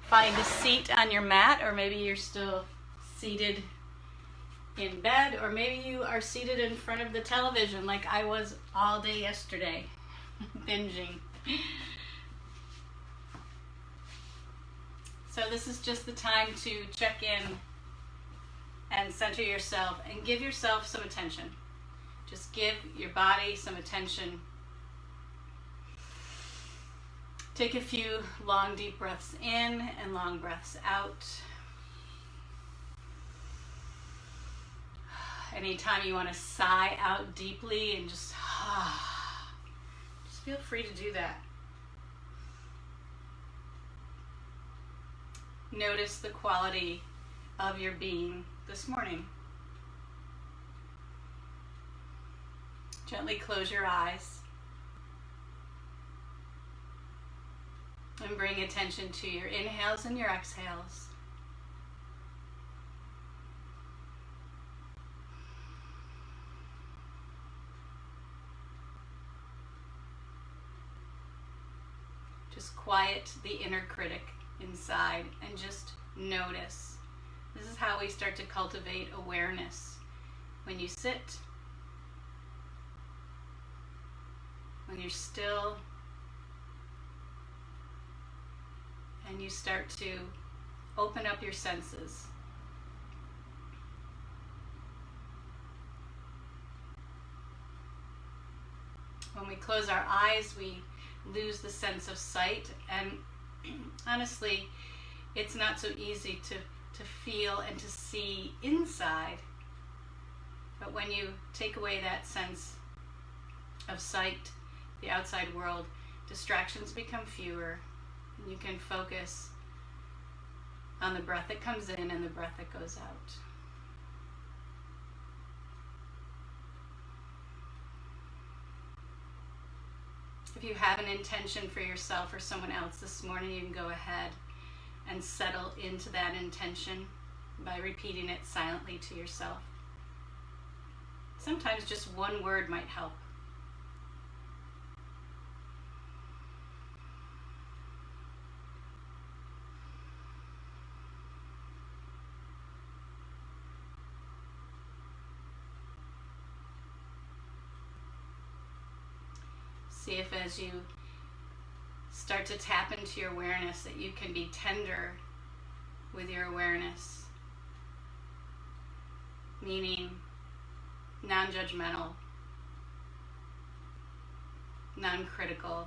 Find a seat on your mat, or maybe you're still seated in bed, or maybe you are seated in front of the television like I was all day yesterday, binging. So this is just the time to check in and center yourself and give yourself some attention. Just give your body some attention. Take a few long, deep breaths in and long breaths out. Anytime you want to sigh out deeply and just feel free to do that. Notice the quality of your being this morning. Gently close your eyes and bring attention to your inhales and your exhales. Just quiet the inner critic inside and just notice. This is how we start to cultivate awareness. When you sit, when you're still, and you start to open up your senses. When we close our eyes, we lose the sense of sight, and honestly, it's not so easy to feel and to see inside. But when you take away that sense of sight, the outside world, distractions become fewer. You can focus on the breath that comes in and the breath that goes out. If you have an intention for yourself or someone else this morning, you can go ahead and settle into that intention by repeating it silently to yourself. Sometimes just one word might help. See if as you start to tap into your awareness that you can be tender with your awareness, meaning non-judgmental, non-critical,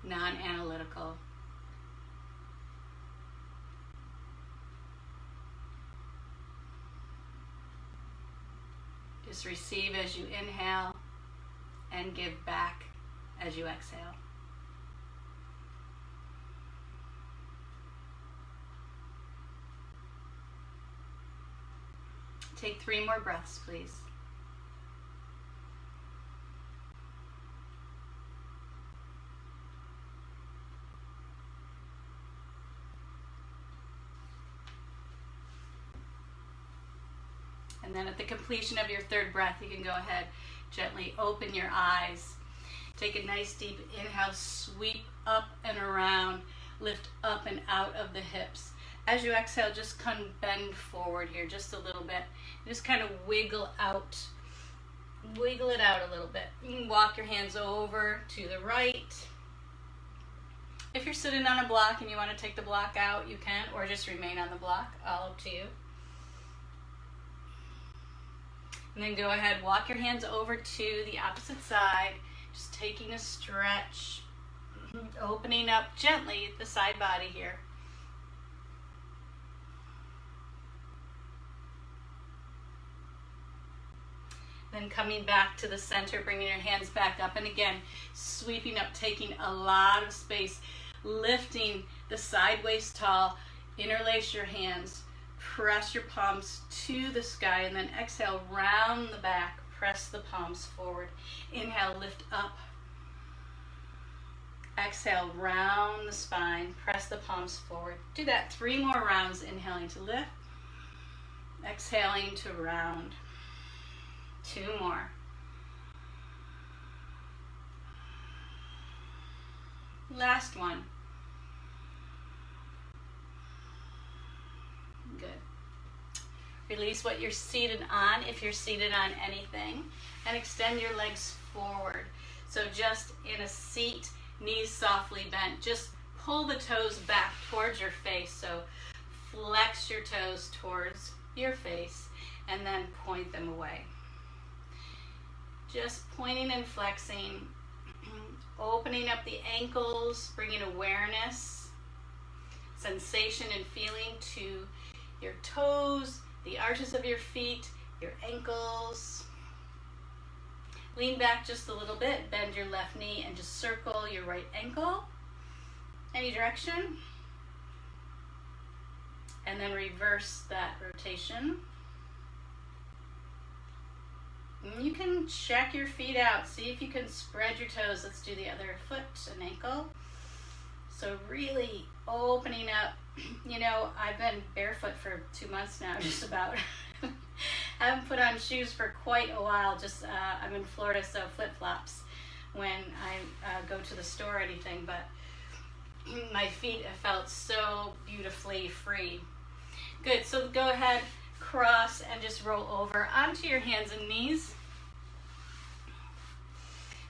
non-analytical. Just receive as you inhale and give back as you exhale. Take 3 more breaths, please. And then at the completion of your 3rd breath, you can go ahead, gently open your eyes. Take a nice deep inhale, sweep up and around, lift up and out of the hips. As you exhale, just kind of bend forward here just a little bit. Just kind of wiggle it out a little bit. You can walk your hands over to the right. If you're sitting on a block and you want to take the block out, you can, or just remain on the block, all up to you. And then go ahead, walk your hands over to the opposite side, just taking a stretch, opening up gently the side body here. Then coming back to the center, bringing your hands back up, and again, sweeping up, taking a lot of space, lifting the sideways tall, interlace your hands, press your palms to the sky, and then exhale, round the back, press the palms forward. Inhale, lift up. Exhale, round the spine, press the palms forward. Do that 3 more rounds, inhaling to lift, exhaling to round. 2 more. Last one. Good. Release what you're seated on, if you're seated on anything, and extend your legs forward. So just in a seat, knees softly bent. Just pull the toes back towards your face. So flex your toes towards your face and then point them away. Just pointing and flexing, opening up the ankles, bringing awareness, sensation and feeling to your toes, the arches of your feet, your ankles. Lean back just a little bit, bend your left knee and just circle your right ankle, any direction. And then reverse that rotation. And you can check your feet out, see if you can spread your toes. Let's do the other foot and ankle. So really opening up. You know, I've been barefoot for 2 months now, just about. I haven't put on shoes for quite a while. I'm in Florida, so flip-flops when I go to the store or anything. But my feet have felt so beautifully free. Good. So go ahead, cross, and just roll over onto your hands and knees.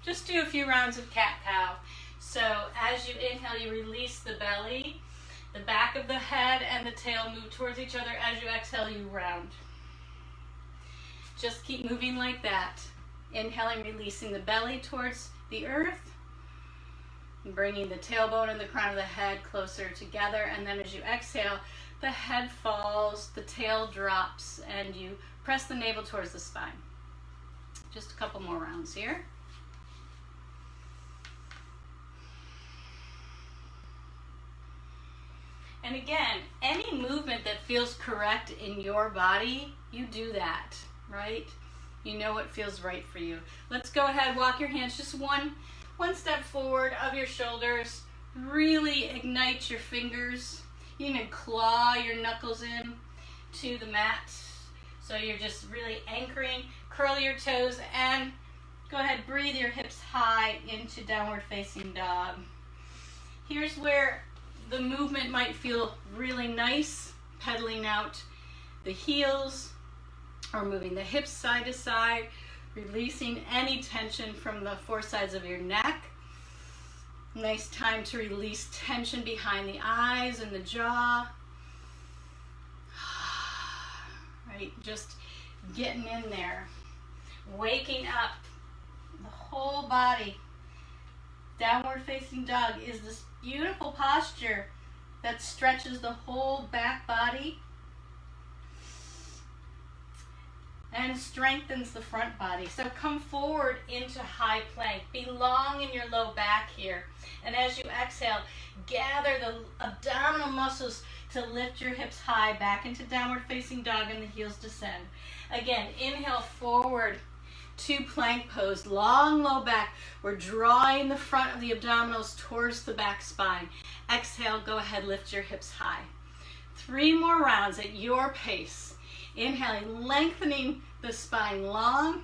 Just do a few rounds of cat-cow. So as you inhale, you release the belly. The back of the head and the tail move towards each other. As you exhale, you round. Just keep moving like that. Inhaling, releasing the belly towards the earth. And bringing the tailbone and the crown of the head closer together. And then as you exhale, the head falls, the tail drops, and you press the navel towards the spine. Just a couple more rounds here. And again, any movement that feels correct in your body, you do that, right? You know what feels right for you. Let's go ahead, walk your hands just one step forward of your shoulders. Really ignite your fingers. You can claw your knuckles in to the mat. So you're just really anchoring. Curl your toes and go ahead, breathe your hips high into downward facing dog. Here's where the movement might feel really nice, pedaling out the heels or moving the hips side to side, releasing any tension from the four sides of your neck. Nice time to release tension behind the eyes and the jaw. Right, just getting in there, waking up the whole body. Downward facing dog is this beautiful posture that stretches the whole back body and strengthens the front body. So come forward into high plank. Belong in your low back here. And as you exhale, gather the abdominal muscles to lift your hips high back into downward facing dog and the heels descend. Again, inhale forward to plank pose, long low back. We're drawing the front of the abdominals towards the back spine. Exhale, go ahead, lift your hips high. 3 more rounds at your pace. Inhaling, lengthening the spine long.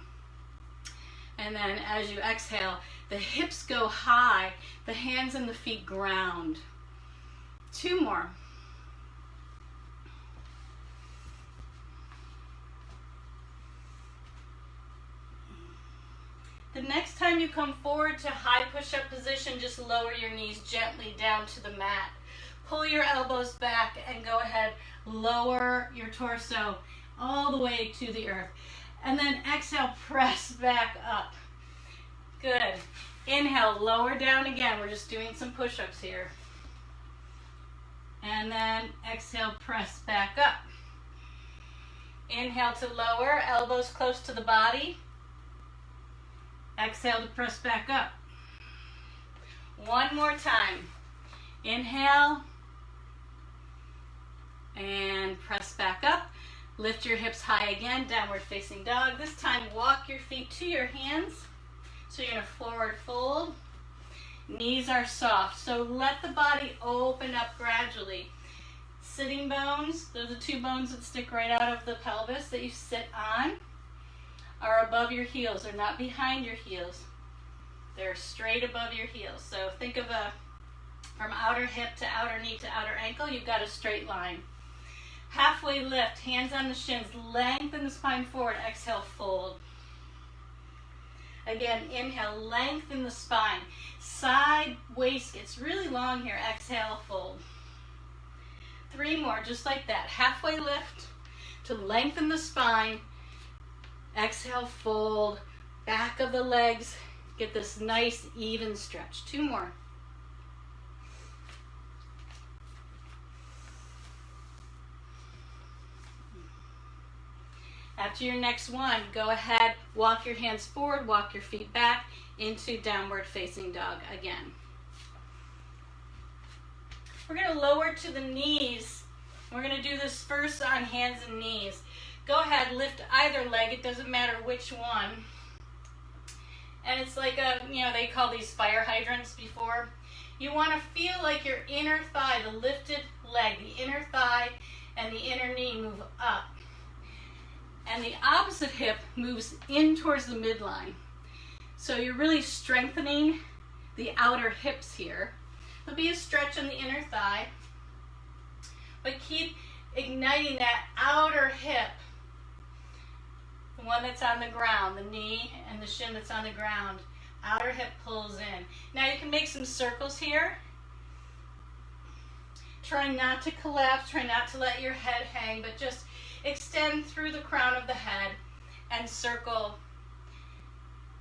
And then as you exhale, the hips go high, the hands and the feet ground. 2 more. The next time you come forward to high push-up position, just lower your knees gently down to the mat. Pull your elbows back and go ahead, lower your torso all the way to the earth. And then exhale, press back up. Good. Inhale, lower down again. We're just doing some push-ups here. And then exhale, press back up. Inhale to lower, elbows close to the body. Exhale to press back up. 1 more time. Inhale. And press back up. Lift your hips high again, downward facing dog. This time, walk your feet to your hands. So you're going to forward fold. Knees are soft, so let the body open up gradually. Sitting bones, those are 2 bones that stick right out of the pelvis that you sit on, are above your heels. They're not behind your heels. They're straight above your heels. So think of a From outer hip to outer knee to outer ankle, you've got a straight line. Halfway lift, hands on the shins, lengthen the spine forward, exhale, fold. Again, inhale, lengthen the spine. Side waist gets really long here, exhale, fold. 3 more, just like that. Halfway lift to lengthen the spine, exhale, fold. Back of the legs, get this nice even stretch. 2 more. After your next one, go ahead, walk your hands forward, walk your feet back into downward facing dog again. We're going to lower to the knees. We're going to do this first on hands and knees. Go ahead, lift either leg, it doesn't matter which one. And it's like they call these fire hydrants before. You want to feel like your inner thigh, the lifted leg, the inner thigh and the inner knee move up. And the opposite hip moves in towards the midline. So you're really strengthening the outer hips here. There'll be a stretch on the inner thigh, but keep igniting that outer hip, the one that's on the ground, the knee and the shin that's on the ground. Outer hip pulls in. Now you can make some circles here. Try not to collapse, try not to let your head hang, but just extend through the crown of the head and circle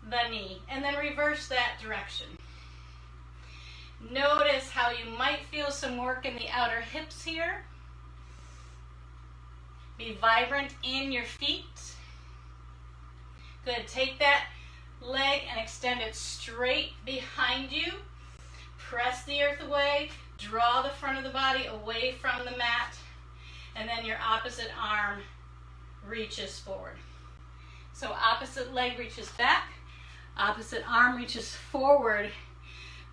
the knee, and then reverse that direction. Notice how you might feel some work in the outer hips here. Be vibrant in your feet. Good. Take that leg and extend it straight behind you. Press the earth away. Draw the front of the body away from the mat. And then your opposite arm reaches forward. So opposite leg reaches back. Opposite arm reaches forward.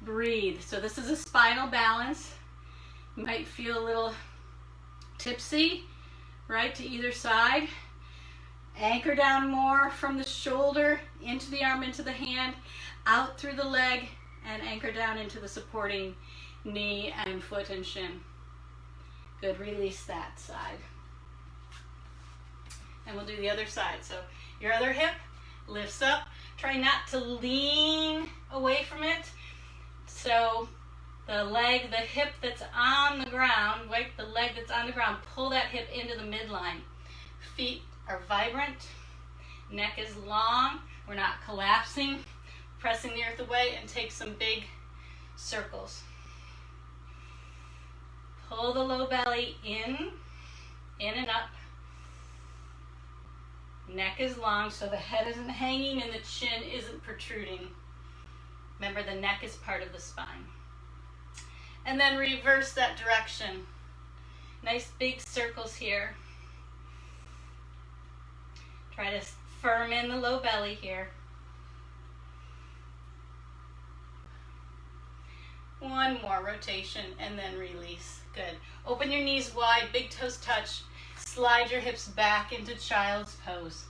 Breathe. So this is a spinal balance. You might feel a little tipsy, right, to either side. Anchor down more from the shoulder into the arm, into the hand, out through the leg, and anchor down into the supporting knee and foot and shin. Good. Release that side. And we'll do the other side. So your other hip lifts up. Try not to lean away from it. So the leg, the hip that's on the ground, right? The leg that's on the ground, pull that hip into the midline. Feet are vibrant. Neck is long. We're not collapsing. Pressing the earth away, and take some big circles. Pull the low belly in and up. Neck is long, so the head isn't hanging and the chin isn't protruding. Remember, the neck is part of the spine. And then reverse that direction. Nice big circles here. Try to firm in the low belly here. One more rotation and then release. Good. Open your knees wide, big toes touch. Slide your hips back into child's pose.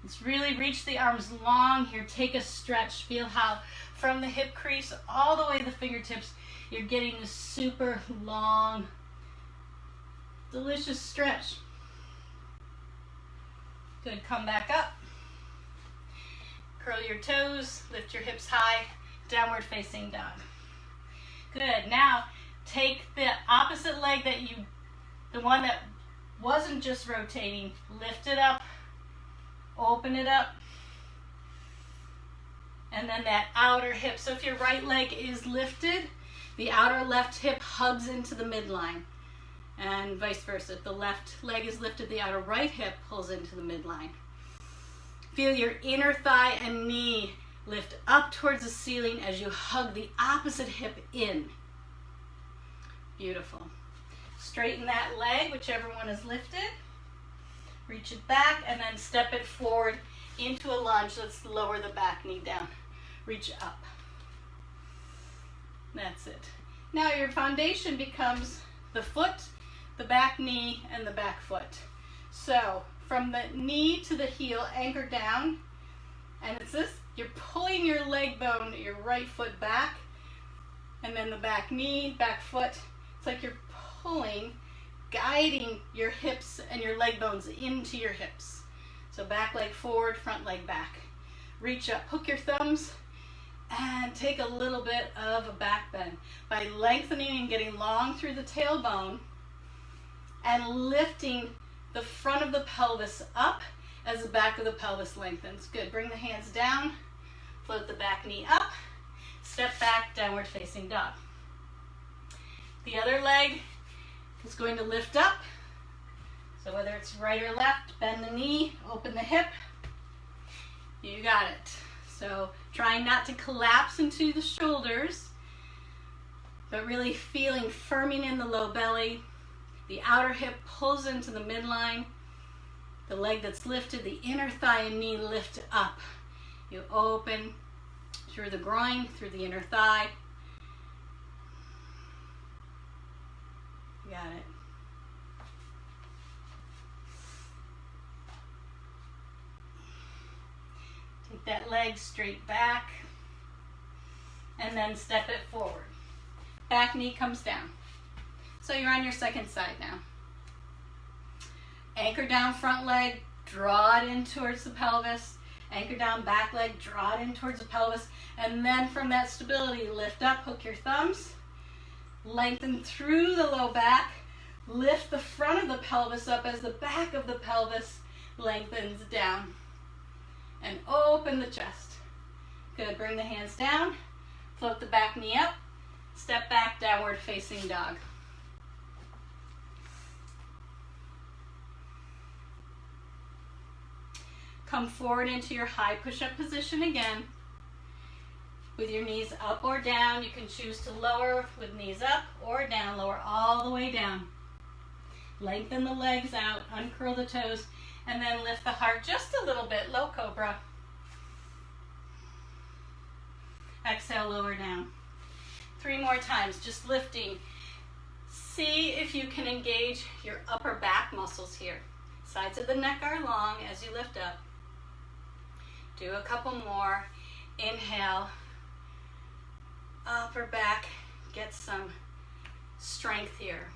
Let's really reach the arms long here. Take a stretch. Feel how from the hip crease all the way to the fingertips, you're getting this super long, delicious stretch. Good. Come back up. Curl your toes. Lift your hips high. Downward facing dog. Good. Now take the opposite leg the one that wasn't just rotating, lift it up, open it up, and then that outer hip. So if your right leg is lifted, the outer left hip hugs into the midline, and vice versa. If the left leg is lifted, the outer right hip pulls into the midline. Feel your inner thigh and knee lift up towards the ceiling as you hug the opposite hip in. Beautiful. Straighten that leg, whichever one is lifted. Reach it back and then step it forward into a lunge. Let's lower the back knee down. Reach up. That's it. Now your foundation becomes the foot, the back knee, and the back foot. So from the knee to the heel, anchor down. And it's this, you're pulling your leg bone, your right foot back, And then the back knee, back foot. It's like you're pulling, guiding your hips and your leg bones into your hips. So back leg forward, front leg back. Reach up, hook your thumbs, and take a little bit of a back bend by lengthening and getting long through the tailbone and lifting the front of the pelvis up as the back of the pelvis lengthens. Good. Bring the hands down, float the back knee up, step back, downward facing dog. The other leg is going to lift up. So whether it's right or left, bend the knee, open the hip. You got it. So trying not to collapse into the shoulders, but really feeling firming in the low belly. The outer hip pulls into the midline. The leg that's lifted, the inner thigh and knee lift up. You open through the groin, through the inner thigh. You got it. Take that leg straight back and then step it forward. Back knee comes down. So you're on your second side now. Anchor down front leg, draw it in towards the pelvis. Anchor down back leg, draw it in towards the pelvis. And then from that stability, lift up, hook your thumbs. Lengthen through the low back. Lift the front of the pelvis up as the back of the pelvis lengthens down. And open the chest. Good. Bring the hands down. Float the back knee up. Step back, downward facing dog. Come forward into your high push-up position again. With your knees up or down, you can choose to lower with knees up or down, lower all the way down. Lengthen the legs out, uncurl the toes, and then lift the heart just a little bit, low cobra. Exhale, lower down. 3 more times, just lifting. See if you can engage your upper back muscles here. Sides of the neck are long as you lift up. Do a couple more. Inhale. Upper back, get some strength here.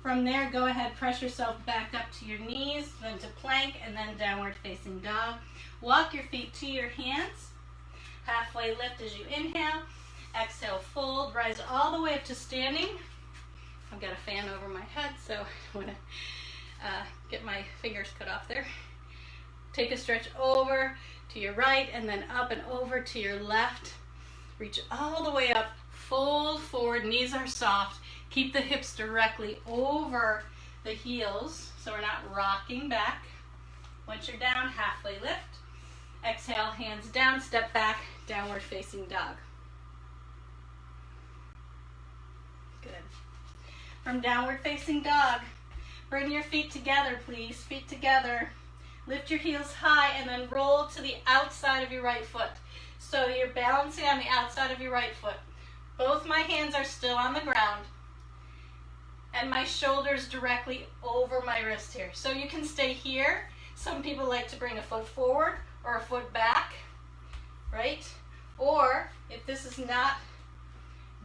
From there, go ahead, press yourself back up to your knees, then to plank, and then downward facing dog. Walk your feet to your hands. Halfway lift as you inhale. Exhale, fold, rise all the way up to standing. I've got a fan over my head, so I want to get my fingers cut off there. Take a stretch over to your right and then up and over to your left. Reach all the way up, fold forward, knees are soft. Keep the hips directly over the heels so we're not rocking back. Once you're down, halfway lift. Exhale, hands down, step back, downward facing dog. Good. From downward facing dog, bring your feet together, please. Feet together. Lift your heels high and then roll to the outside of your right foot. So you're balancing on the outside of your right foot. Both my hands are still on the ground and my shoulders directly over my wrist here. So you can stay here. Some people like to bring a foot forward or a foot back, right? Or if this is not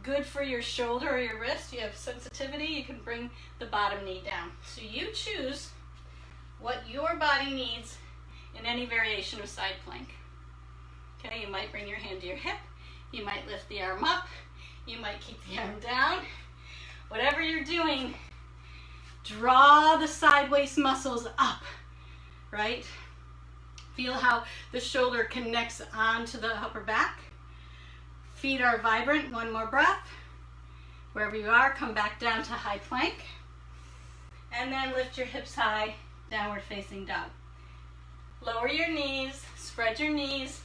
good for your shoulder or your wrist, you have sensitivity, you can bring the bottom knee down. So you choose what your body needs in any variation of side plank. Okay, you might bring your hand to your hip, you might lift the arm up, you might keep the arm down. Whatever you're doing, draw the side waist muscles up, right? Feel how the shoulder connects onto the upper back. Feet are vibrant. One more breath. Wherever you are, come back down to high plank. And then lift your hips high, downward facing dog. Lower your knees, spread your knees,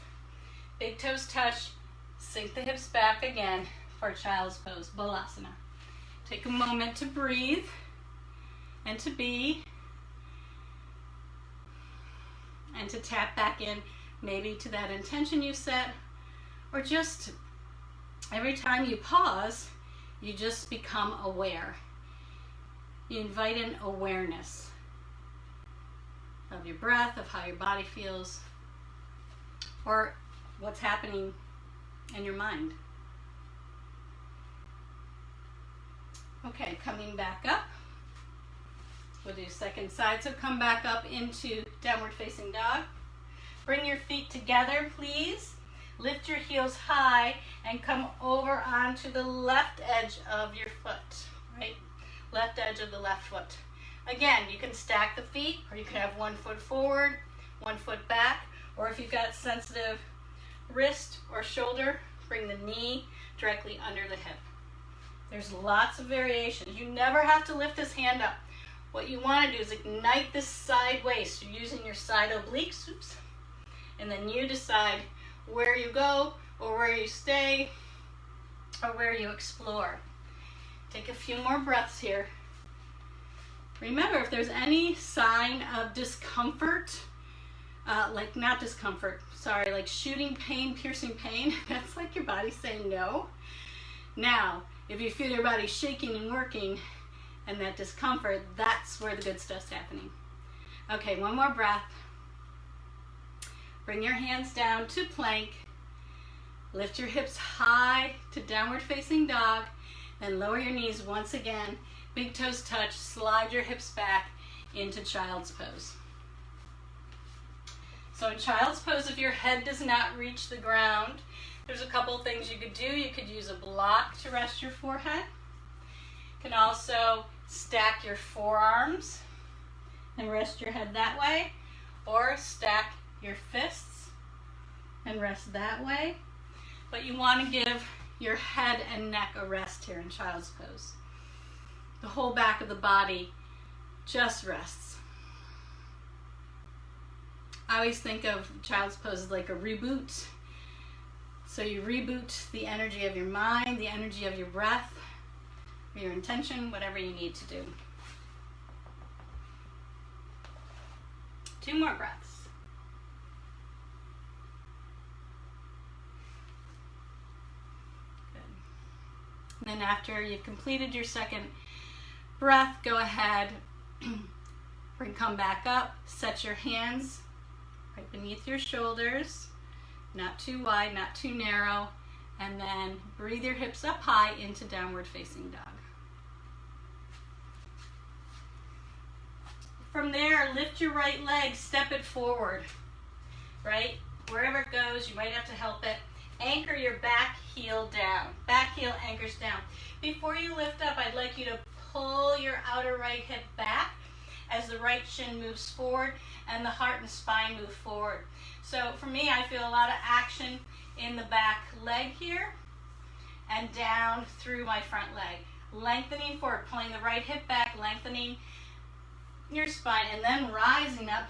big toes touch, sink the hips back again for child's pose, Balasana. Take a moment to breathe and to be, and to tap back in maybe to that intention you set, or just every time you pause, you just become aware. You invite in awareness. of your breath, of how your body feels, or what's happening in your mind. Okay, coming back up. We'll do second side. So come back up into downward facing dog. Bring your feet together, please. Lift your heels high and come over onto the left edge of your foot, right? Left edge of the left foot. Again, you can stack the feet, or you can have 1 foot forward, 1 foot back, or if you've got sensitive wrist or shoulder, bring the knee directly under the hip. There's lots of variations. You never have to lift this hand up. What you want to do is ignite this side waist. You're using your side obliques, oops, and then you decide where you go or where you stay or where you explore. Take a few more breaths here. Remember, if there's any sign of discomfort, like shooting pain, piercing pain, that's like your body saying no. Now, if you feel your body shaking and working and that discomfort, that's where the good stuff's happening. Okay, one more breath. Bring your hands down to plank. Lift your hips high to downward facing dog. Then lower your knees once again. Big toes touch. Slide your hips back into child's pose. So in child's pose, if your head does not reach the ground, there's a couple things you could do. You could use a block to rest your forehead. You can also stack your forearms and rest your head that way, or stack your fists and rest that way. But you want to give your head and neck a rest here in child's pose. The whole back of the body just rests. I always think of child's pose as like a reboot. So you reboot the energy of your mind, the energy of your breath, your intention, whatever you need to do. 2 more breaths. Good. And then after you've completed your second breath, go ahead, come back up, set your hands right beneath your shoulders, not too wide, not too narrow, and then breathe your hips up high into downward facing dog. From there, lift your right leg, step it forward, right? Wherever it goes, you might have to help it. Anchor your back heel down. Back heel anchors down. Before you lift up, I'd like you to pull your outer right hip back as the right shin moves forward and the heart and spine move forward. So for me, I feel a lot of action in the back leg here and down through my front leg. Lengthening forward, pulling the right hip back, lengthening your spine, and then rising up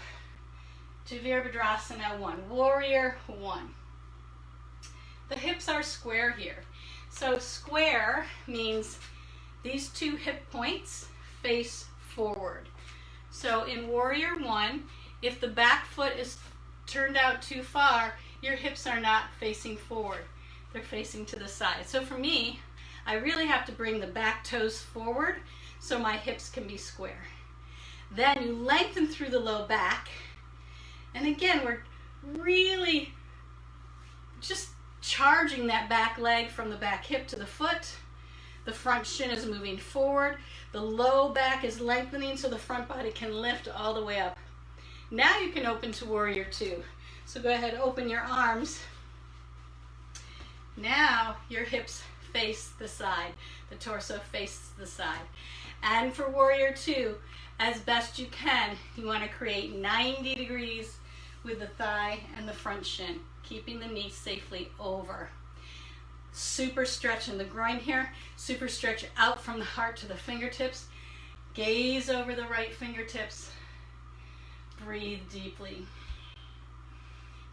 to Virabhadrasana 1, Warrior 1. The hips are square here. So square means these 2 hip points face forward. So in Warrior 1, if the back foot is turned out too far, your hips are not facing forward. They're facing to the side. So for me, I really have to bring the back toes forward so my hips can be square. Then you lengthen through the low back. And again, we're really just charging that back leg from the back hip to the foot. The front shin is moving forward. The low back is lengthening so the front body can lift all the way up. Now you can open to Warrior 2. So go ahead, open your arms. Now your hips face the side. The torso faces the side. And for Warrior 2, as best you can, you want to create 90 degrees with the thigh and the front shin, keeping the knee safely over. Super stretch in the groin here. Super stretch out from the heart to the fingertips. Gaze over the right fingertips. Breathe deeply.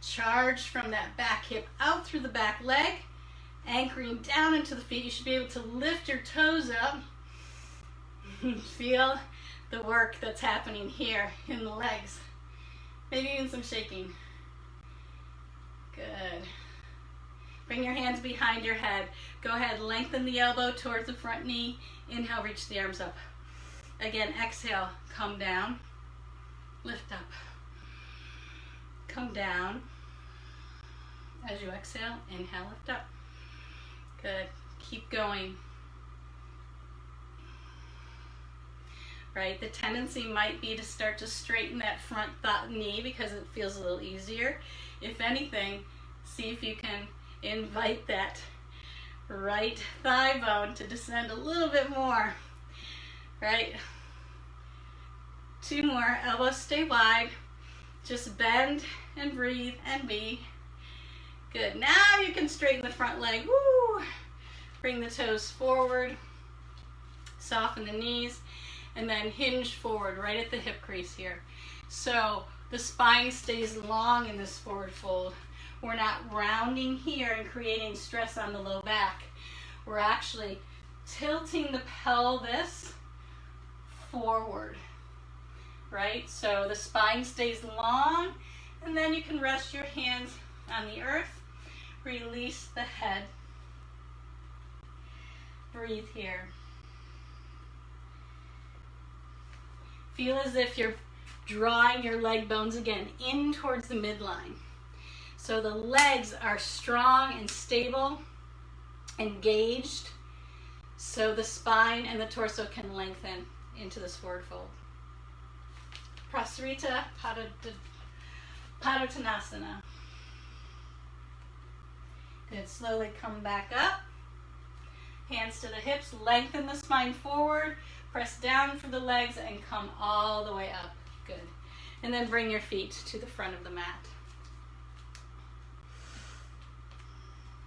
Charge from that back hip out through the back leg, anchoring down into the feet. You should be able to lift your toes up. Feel the work that's happening here in the legs. Maybe even some shaking. Good. Bring your hands behind your head. Go ahead, lengthen the elbow towards the front knee. Inhale, reach the arms up. Again, exhale, come down. lift up. Come down. As you exhale, inhale, lift up. Good. Keep going. Right? The tendency might be to start to straighten that front knee because it feels a little easier. If anything, see if you can invite that right thigh bone to descend a little bit more. Right? 2 more. Elbows stay wide. Just bend and breathe and be. Good. Now you can straighten the front leg. Woo! Bring the toes forward. Soften the knees. And then hinge forward right at the hip crease here. So the spine stays long in this forward fold. We're not rounding here and creating stress on the low back. We're actually tilting the pelvis forward, right? So the spine stays long, and then you can rest your hands on the earth. Release the head. Breathe here. Feel as if you're drawing your leg bones again in towards the midline. So the legs are strong and stable, engaged, so the spine and the torso can lengthen into this forward fold. Prasarita Padottanasana. Good. Slowly come back up. Hands to the hips. Lengthen the spine forward. Press down for the legs and come all the way up. Good. And then bring your feet to the front of the mat.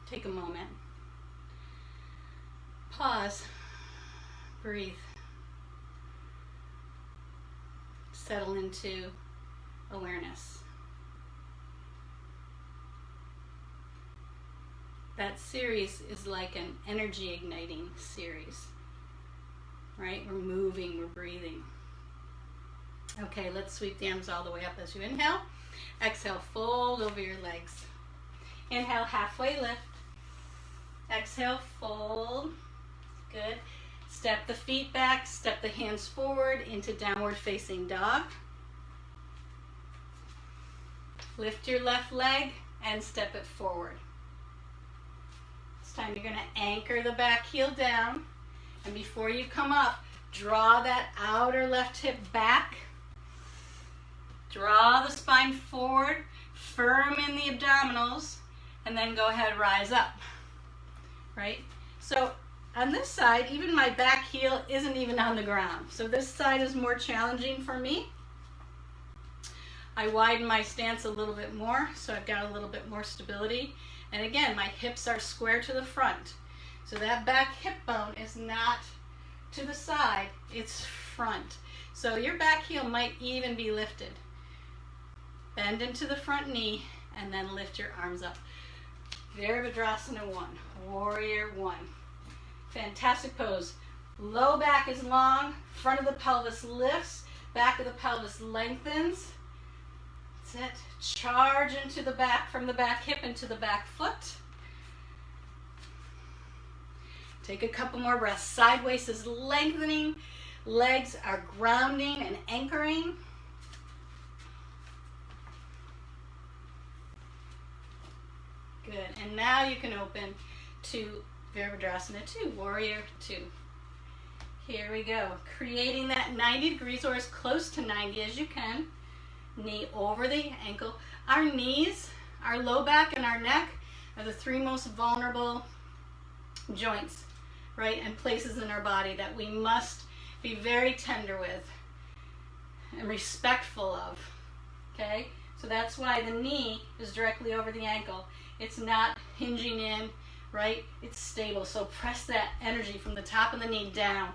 Take a moment. Pause. Breathe. Settle into awareness. That series is like an energy igniting series. Right? We're moving, we're breathing. Okay, let's sweep the arms all the way up as you inhale. Exhale, fold over your legs. Inhale, halfway lift. Exhale, fold. Good. Step the feet back, step the hands forward into downward facing dog. Lift your left leg and step it forward. This time you're going to anchor the back heel down. And before you come up, draw that outer left hip back. Draw the spine forward, firm in the abdominals, and then go ahead, rise up. Right? So on this side, even my back heel isn't even on the ground. So this side is more challenging for me. I widen my stance a little bit more, so I've got a little bit more stability. And again, my hips are square to the front. So that back hip bone is not to the side, it's front. So your back heel might even be lifted. Bend into the front knee and then lift your arms up. Virabhadrasana 1, Warrior 1. Fantastic pose. Low back is long, front of the pelvis lifts, back of the pelvis lengthens. That's it. Charge into the back, from the back hip into the back foot. Take a couple more breaths. Side waist is lengthening. Legs are grounding and anchoring. Good. And now you can open to Virabhadrasana 2, Warrior 2. Here we go. Creating that 90 degrees or as close to 90 as you can. Knee over the ankle. Our knees, our low back, and our neck are the 3 most vulnerable joints, right, and places in our body that we must be very tender with and respectful of, okay? So that's why the knee is directly over the ankle. It's not hinging in, right? It's stable. So press that energy from the top of the knee down.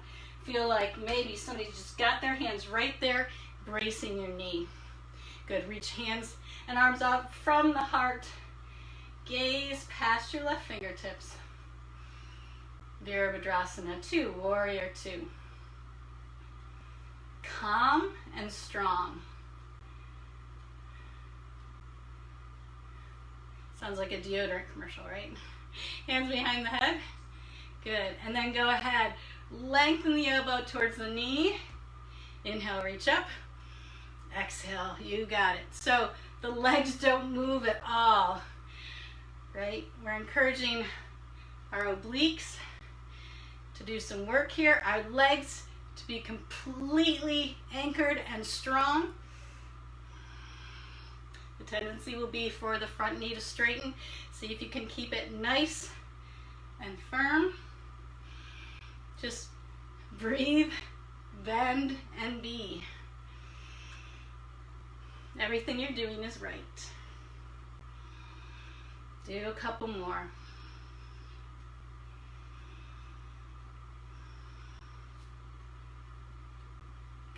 Feel like maybe somebody just got their hands right there, bracing your knee. Good. Reach hands and arms out from the heart. Gaze past your left fingertips. Virabhadrasana 2, Warrior 2. Calm and strong. Sounds like a deodorant commercial, right? Hands behind the head. Good. And then go ahead. Lengthen the elbow towards the knee. Inhale, reach up. Exhale, you got it. So the legs don't move at all, right? We're encouraging our obliques to do some work here, our legs to be completely anchored and strong. The tendency will be for the front knee to straighten. See if you can keep it nice and firm. Just breathe, bend, and be. Everything you're doing is right. Do a couple more.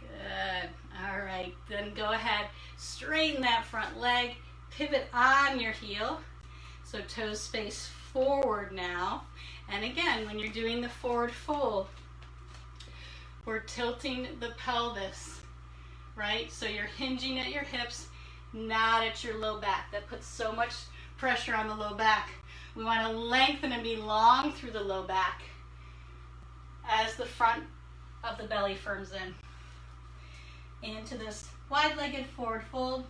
Good. All right. Then go ahead, straighten that front leg, pivot on your heel. So toes face forward now. And again, when you're doing the forward fold, we're tilting the pelvis, right? So you're hinging at your hips, not at your low back. That puts so much pressure on the low back. We want to lengthen and be long through the low back as the front of the belly firms in. Into this wide-legged forward fold.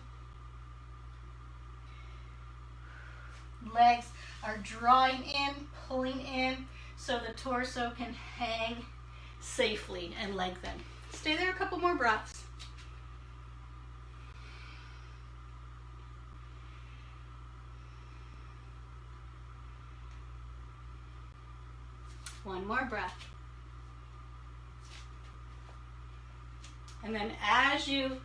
Legs are drawing in, pulling in, so the torso can hang safely and lengthen. Stay there a couple more breaths. One more breath. And then as you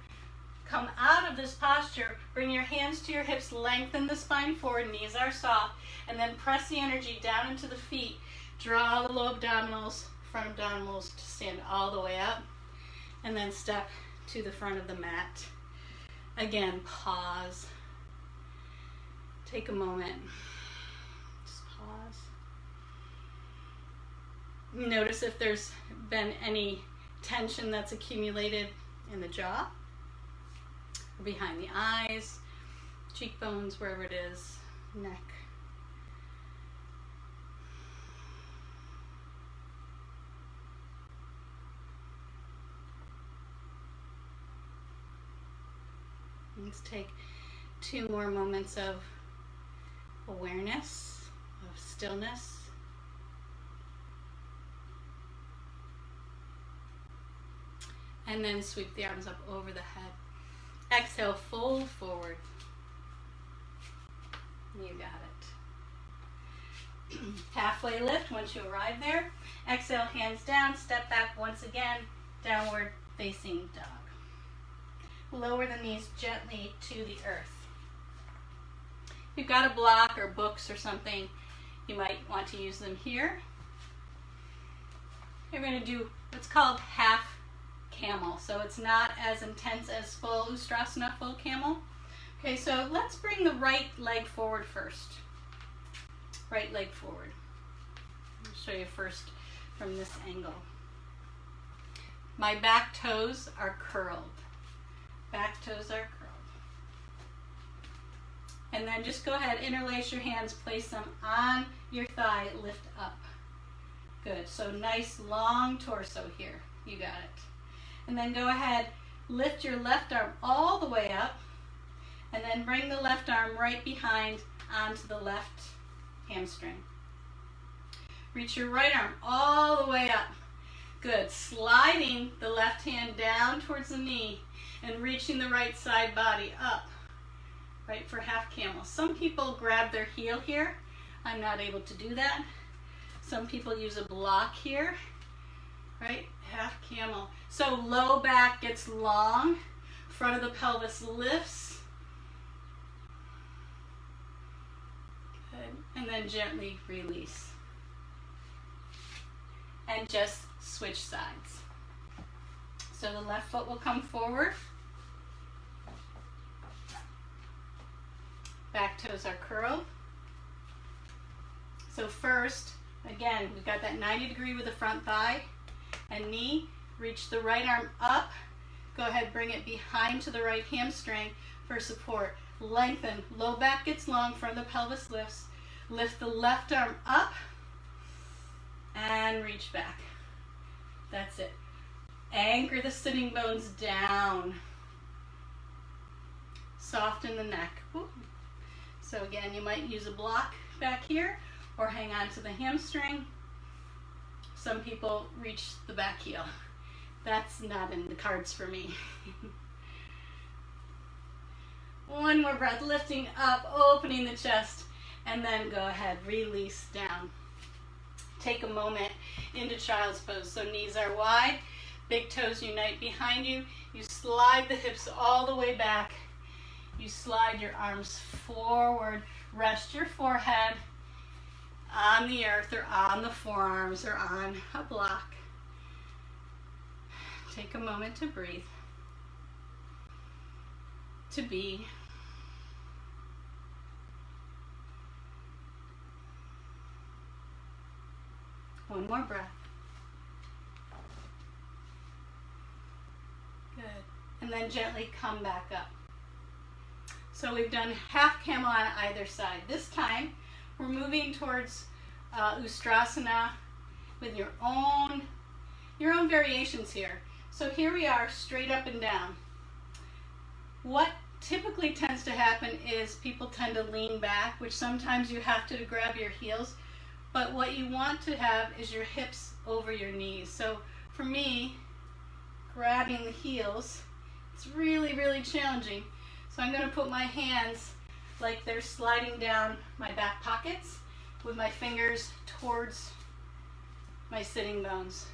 come out of this posture, bring your hands to your hips, lengthen the spine forward, knees are soft, and then press the energy down into the feet. Draw the low abdominals, front abdominals to stand all the way up, and then step to the front of the mat. Again, pause. Take a moment. Just pause. Notice if there's been any tension that's accumulated in the jaw, or behind the eyes, cheekbones, wherever it is, neck. Let's take 2 more moments of awareness, of stillness. And then sweep the arms up over the head. Exhale, fold forward. You got it. Halfway lift once you arrive there. Exhale, hands down, step back once again, downward facing dog. Lower the knees gently to the earth. If you've got a block or books or something, you might want to use them here. You're going to do what's called half camel. So it's not as intense as full Ustrasana, full camel. Okay, so let's bring the right leg forward first. Right leg forward. I'll show you first from this angle. My back toes are curled. Back toes are curled. And then just go ahead, interlace your hands, place them on your thigh, lift up. Good, so nice long torso here. You got it. And then go ahead, lift your left arm all the way up, and then bring the left arm right behind onto the left hamstring. Reach your right arm all the way up. Good, sliding the left hand down towards the knee and reaching the right side body up, right, for half camel. Some people grab their heel here. I'm not able to do that. Some people use a block here, right, half camel. So low back gets long, front of the pelvis lifts. Good. And then gently release. And just switch sides. So the left foot will come forward. Back toes are curled. So first, again, we've got that 90 degree with the front thigh and knee. Reach the right arm up. Go ahead, bring it behind to the right hamstring for support. Lengthen, low back gets long, front of the pelvis lifts. Lift the left arm up and reach back. That's it. Anchor the sitting bones down. Soften the neck. Ooh. So again, you might use a block back here or hang on to the hamstring. Some people reach the back heel. That's not in the cards for me. One more breath, lifting up, opening the chest, and then go ahead, release down. Take a moment into child's pose. So knees are wide, big toes unite behind you. You slide the hips all the way back. You slide your arms forward. Rest your forehead on the earth or on the forearms or on a block. Take a moment to breathe, to be. One more breath. Good. And then gently come back up. So we've done half camel on either side. This time we're moving towards Ustrasana with your own variations here. So here we are, straight up and down. What typically tends to happen is people tend to lean back, which sometimes you have to grab your heels. But what you want to have is your hips over your knees. So for me, grabbing the heels, it's really, really challenging. So I'm going to put my hands like they're sliding down my back pockets with my fingers towards my sitting bones.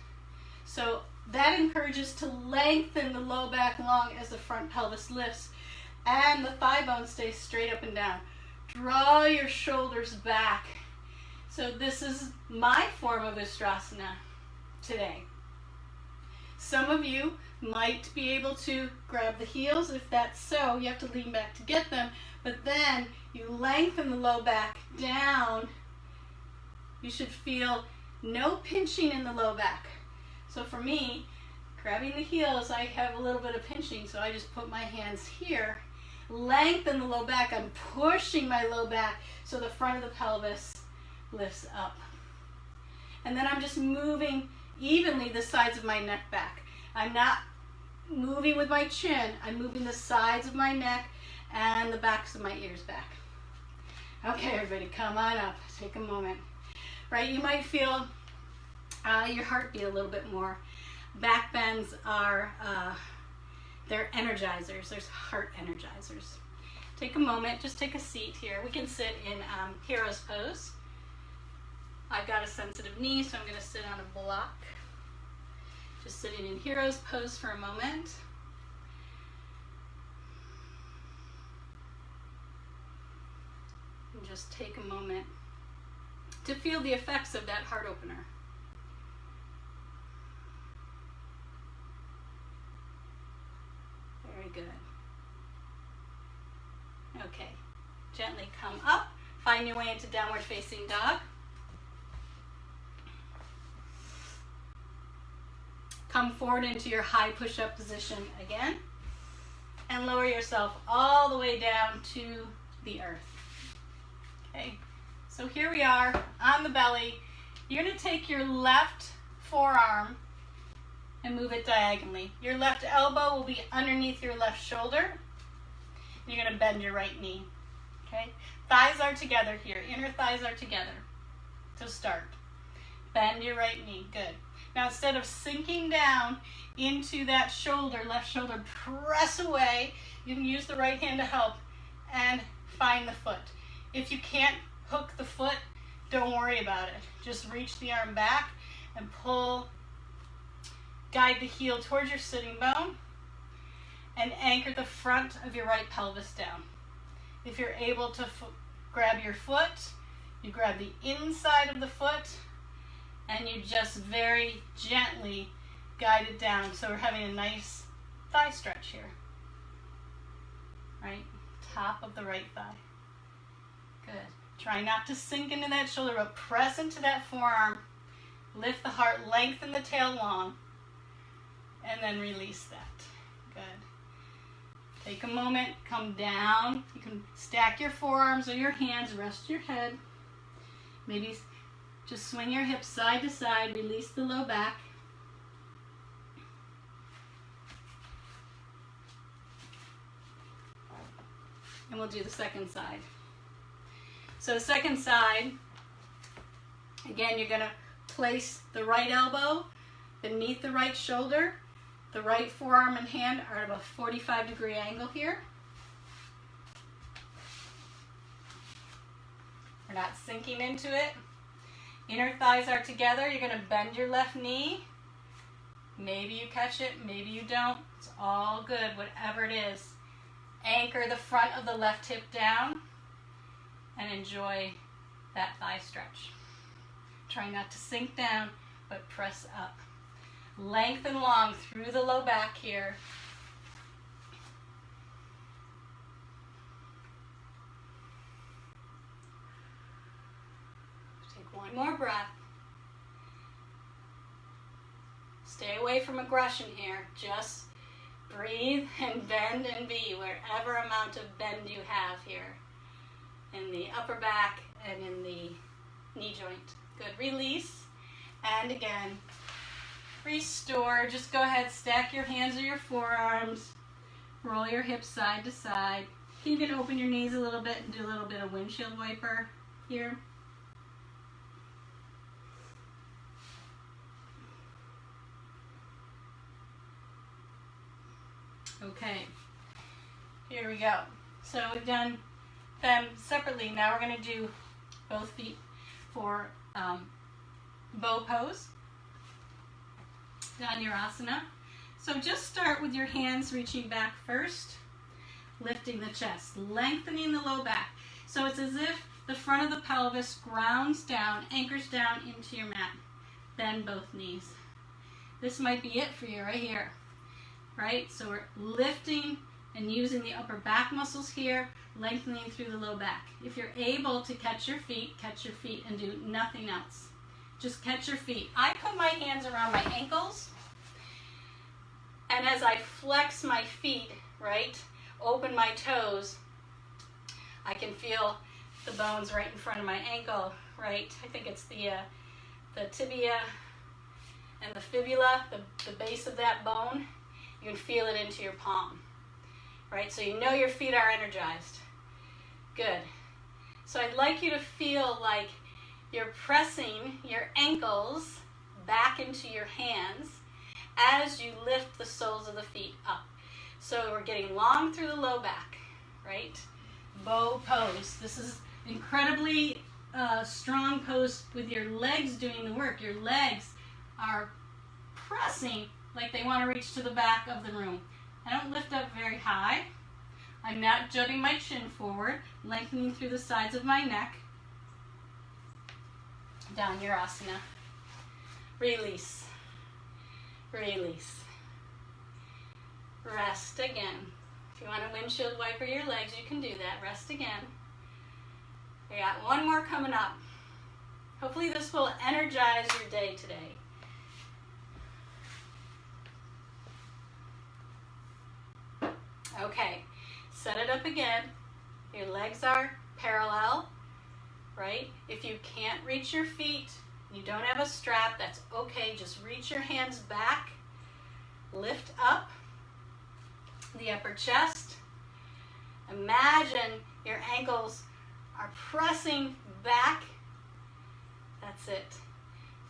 So that encourages to lengthen the low back long as the front pelvis lifts and the thigh bone stays straight up and down. Draw your shoulders back. So this is my form of Ustrasana today. Some of you might be able to grab the heels. If that's so, you have to lean back to get them, but then you lengthen the low back down. You should feel no pinching in the low back. So for me, grabbing the heels, I have a little bit of pinching, so I just put my hands here, lengthen the low back. I'm pushing my low back so the front of the pelvis lifts up. And then I'm just moving evenly the sides of my neck back. I'm not moving with my chin. I'm moving the sides of my neck and the backs of my ears back. Okay, everybody, come on up. Take a moment. Right, you might feel your heart beat a little bit more. Back bends are, they're energizers. There's heart energizers. Take a moment, just take a seat here. We can sit in hero's pose. I've got a sensitive knee, so I'm going to sit on a block. Just sitting in hero's pose for a moment. And just take a moment to feel the effects of that heart opener. Very good. Okay, gently come up, find your way into downward facing dog. Come forward into your high push-up position again, and lower yourself all the way down to the earth. Okay, so here we are on the belly. You're going to take your left forearm and move it diagonally. Your left elbow will be underneath your left shoulder. You're going to bend your right knee. Okay, thighs are together here. Inner thighs are together. To start, bend your right knee. Good. Now instead of sinking down into that shoulder, left shoulder, press away. You can use the right hand to help and find the foot. If you can't hook the foot, don't worry about it. Just reach the arm back and pull, guide the heel towards your sitting bone and anchor the front of your right pelvis down. If you're able to grab your foot, you grab the inside of the foot and you just very gently guide it down. So we're having a nice thigh stretch here. Right? Top of the right thigh. Good. Try not to sink into that shoulder, but press into that forearm. Lift the heart, lengthen the tail long, and then release that. Good. Take a moment, come down. You can stack your forearms or your hands, rest your head. Maybe just swing your hips side to side, release the low back. And we'll do the second side. So second side, again, you're going to place the right elbow beneath the right shoulder. The right forearm and hand are at a 45-degree angle here. We're not sinking into it. Inner thighs are together. You're going to bend your left knee. Maybe you catch it, maybe you don't. It's all good, whatever it is. Anchor the front of the left hip down and enjoy that thigh stretch. Try not to sink down, but press up. Lengthen long through the low back here. Take one more breath. Stay away from aggression here. Just breathe and bend and be wherever amount of bend you have here. In the upper back and in the knee joint. Good. Release. And again, restore. Just go ahead, stack your hands or your forearms. Roll your hips side to side. You can open your knees a little bit and do a little bit of windshield wiper here. Okay, here we go. So we've done them separately. Now we're going to do both feet for bow pose, Dhanurasana. So just start with your hands reaching back first, lifting the chest, lengthening the low back. So it's as if the front of the pelvis grounds down, anchors down into your mat. Bend both knees. This might be it for you right here. Right? So we're lifting and using the upper back muscles here, lengthening through the low back. If you're able to catch your feet and do nothing else. Just catch your feet. I put my hands around my ankles, and as I flex my feet, right, open my toes, I can feel the bones right in front of my ankle, right? I think it's the tibia and the fibula, the base of that bone. You can feel it into your palm, right? So you know your feet are energized. Good. So I'd like you to feel like you're pressing your ankles back into your hands as you lift the soles of the feet up. So we're getting long through the low back, right? Bow pose. This is incredibly strong pose with your legs doing the work. Your legs are pressing like they want to reach to the back of the room. I don't lift up very high. I'm not jutting my chin forward, lengthening through the sides of my neck. Dhanurasana. Release. Release. Rest again. If you want to windshield wiper your legs, you can do that. Rest again. We got one more coming up. Hopefully this will energize your day today. Okay, set it up again. Your legs are parallel, right? If you can't reach your feet, you don't have a strap, that's okay. Just reach your hands back, lift up the upper chest. Imagine your ankles are pressing back. That's it.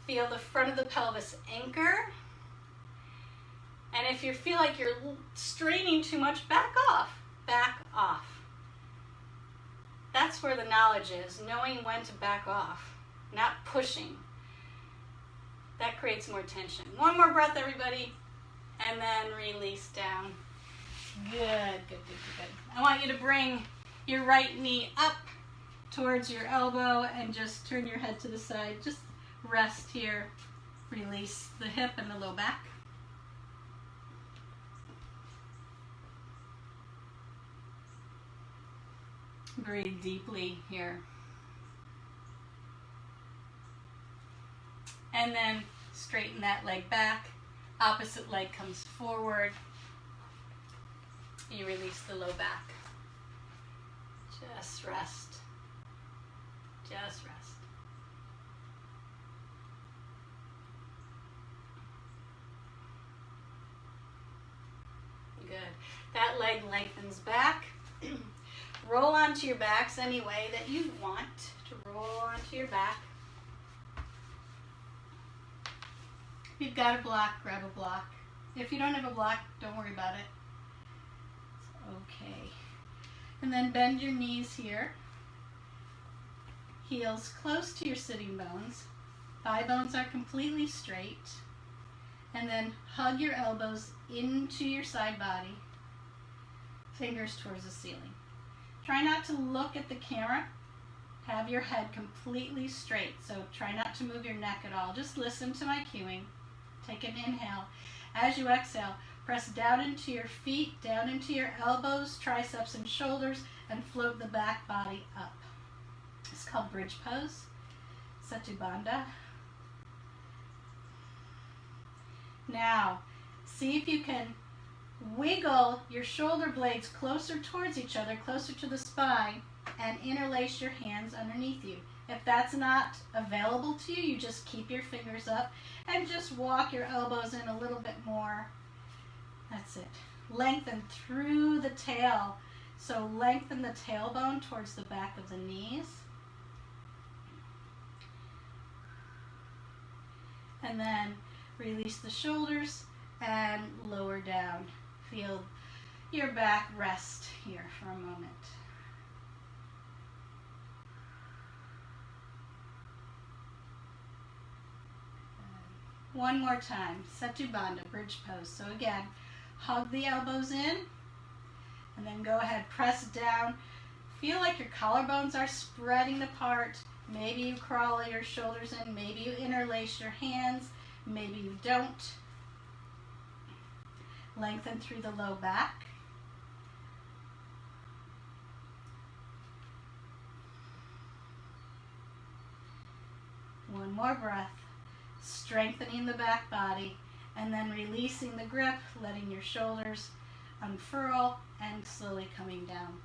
Feel the front of the pelvis anchor. And if you feel like you're straining too much, back off. Back off. That's where the knowledge is, knowing when to back off, not pushing. That creates more tension. One more breath, everybody, and then release down. Good, good, good, good, good. I want you to bring your right knee up towards your elbow and just turn your head to the side. Just rest here. Release the hip and the low back. Breathe deeply here. And then straighten that leg back. Opposite leg comes forward. You release the low back. Just rest. Just rest. Good. That leg lengthens back. Roll onto your backs any way that you want to roll onto your back. If you've got a block, grab a block. If you don't have a block, don't worry about it. It's okay. And then bend your knees here. Heels close to your sitting bones. Thigh bones are completely straight. And then hug your elbows into your side body. Fingers towards the ceiling. Try not to look at the camera. Have your head completely straight. So try not to move your neck at all. Just listen to my cueing. Take an inhale. As you exhale, press down into your feet, down into your elbows, triceps and shoulders, and float the back body up. It's called bridge pose, Setu Bandha. Now, see if you can wiggle your shoulder blades closer towards each other, closer to the spine, and interlace your hands underneath you. If that's not available to you, you just keep your fingers up and just walk your elbows in a little bit more. That's it. Lengthen through the tail. So lengthen the tailbone towards the back of the knees. And then release the shoulders and lower down. Feel your back rest here for a moment. One more time, Setu Bandha, bridge pose. So again, hug the elbows in, and then go ahead, press down. Feel like your collarbones are spreading apart. Maybe you crawl your shoulders in, maybe you interlace your hands, maybe you don't. Lengthen through the low back. One more breath. Strengthening the back body, and then releasing the grip, letting your shoulders unfurl and slowly coming down.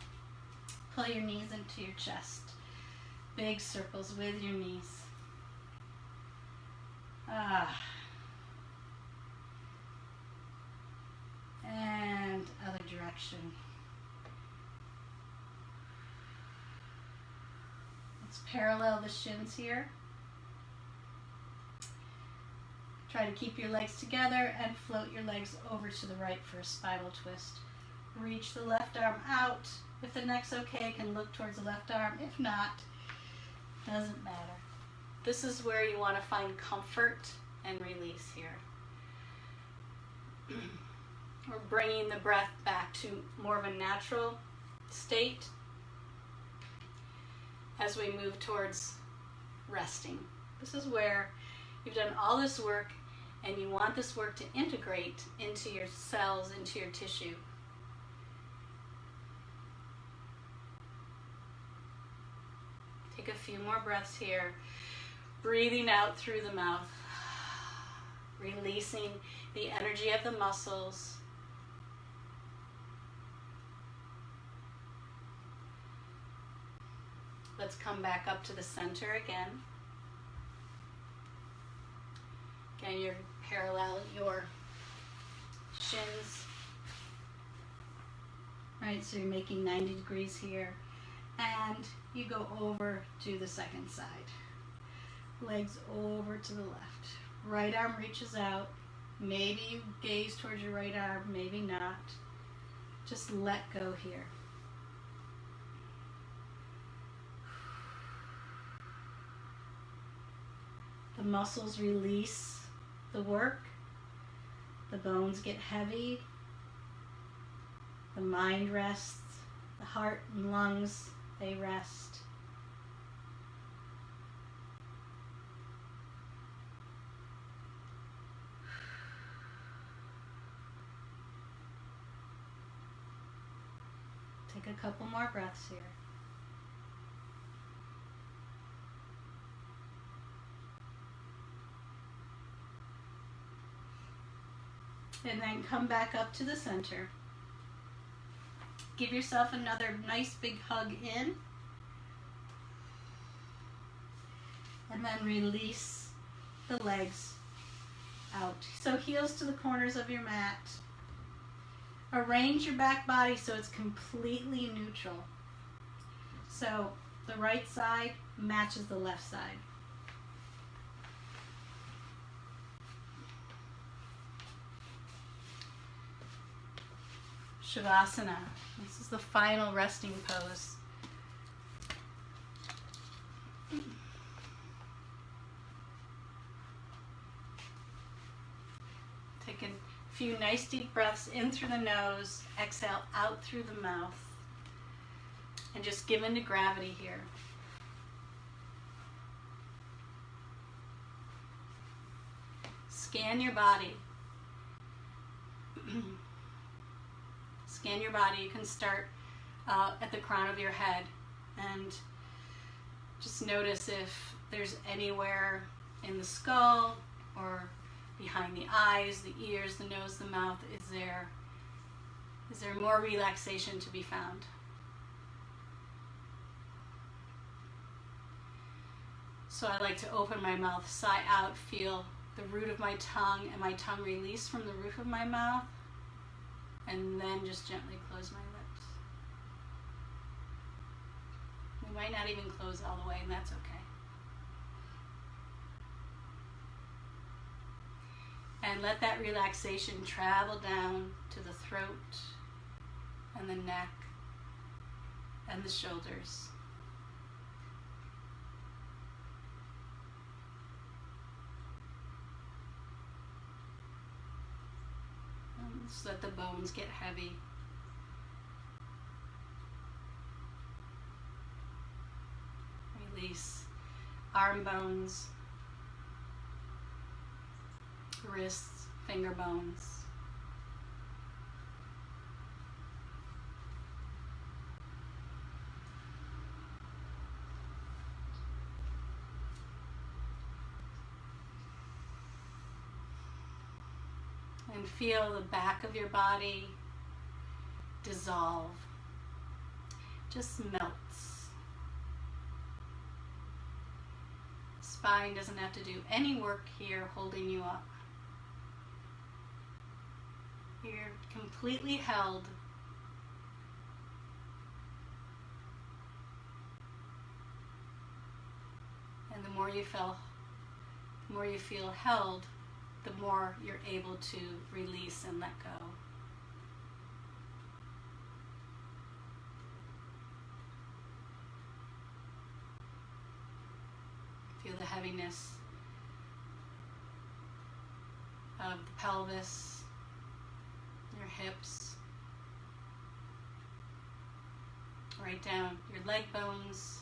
Pull your knees into your chest. Big circles with your knees. And other direction. Let's parallel the shins here. Try to keep your legs together and float your legs over to the right for a spiral twist. Reach the left arm out. If the neck's okay, you can look towards the left arm. If not, doesn't matter. This is where you want to find comfort and release here. We're bringing the breath back to more of a natural state as we move towards resting. This is where you've done all this work and you want this work to integrate into your cells, into your tissue. Take a few more breaths here. Breathing out through the mouth. Releasing the energy of the muscles. Let's come back up to the center again. Again, you're parallel your shins. Right, so you're making 90 degrees here. And you go over to the second side. Legs over to the left. Right arm reaches out. Maybe you gaze towards your right arm, maybe not. Just let go here. The muscles release the work. The bones get heavy. The mind rests. The heart and lungs, they rest. Take a couple more breaths here. And then come back up to the center. Give yourself another nice big hug in. And then release the legs out. So heels to the corners of your mat. Arrange your back body so it's completely neutral. So the right side matches the left side. Shavasana. This is the final resting pose. Take a few nice deep breaths in through the nose, exhale out through the mouth, and just give into gravity here. Scan your body. Scan your body. You can start at the crown of your head and just notice if there's anywhere in the skull or behind the eyes, the ears, the nose, the mouth, is there more relaxation to be found? So I like to open my mouth, sigh out, feel the root of my tongue and my tongue release from the roof of my mouth, and then just gently close my lips. We might not even close all the way, and that's okay. And let that relaxation travel down to the throat and the neck and the shoulders. So that the bones get heavy. Release arm bones, wrists, finger bones. And feel the back of your body dissolve, just melts. Spine doesn't have to do any work here holding you up. You're completely held. And the more you feel held, the more you're able to release and let go. Feel the heaviness of the pelvis, your hips, right down your leg bones,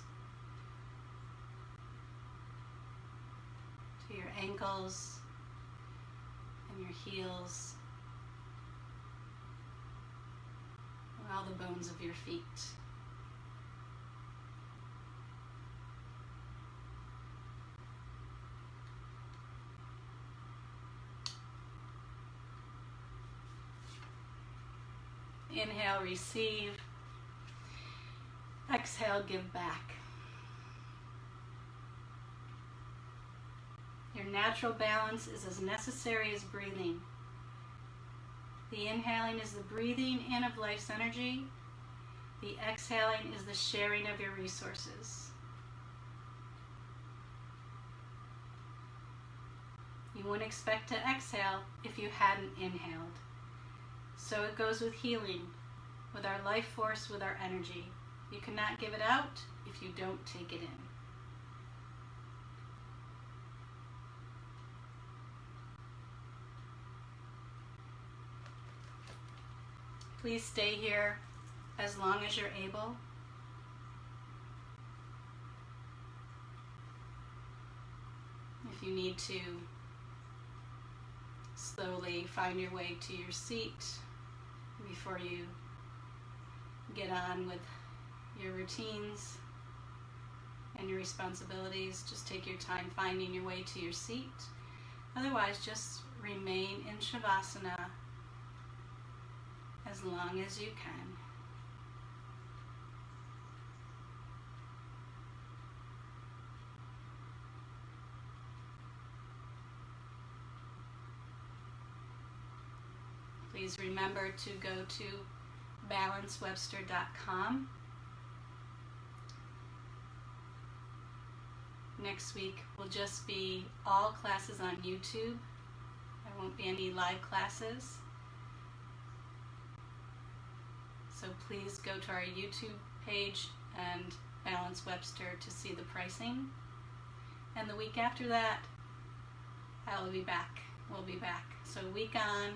to your ankles, and your heels, and all the bones of your feet. Inhale, receive. Exhale, give back. Your natural balance is as necessary as breathing. The inhaling is the breathing in of life's energy. The exhaling is the sharing of your resources. You wouldn't expect to exhale if you hadn't inhaled. So it goes with healing, with our life force, with our energy. You cannot give it out if you don't take it in. Please stay here as long as you're able. If you need to slowly find your way to your seat before you get on with your routines and your responsibilities, just take your time finding your way to your seat. Otherwise, just remain in Shavasana as long as you can. Please remember to go to balancewebster.com Next week will just be all classes on YouTube. There won't be any live classes. So please go to our YouTube page and Balance Webster to see the pricing. And the week after that, I'll be back. We'll be back. So a week on,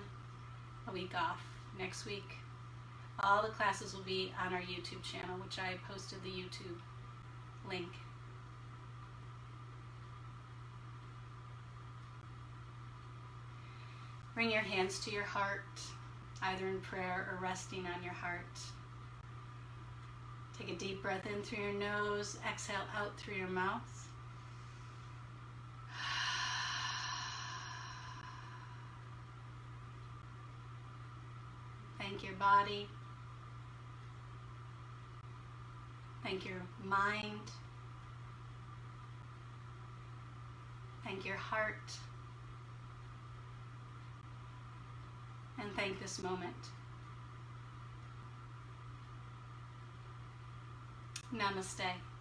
a week off. Next week, all the classes will be on our YouTube channel, which I posted the YouTube link. Bring your hands to your heart, either in prayer or resting on your heart. Take a deep breath in through your nose, exhale out through your mouth. Thank your body. Thank your mind. Thank your heart. And thank this moment. Namaste.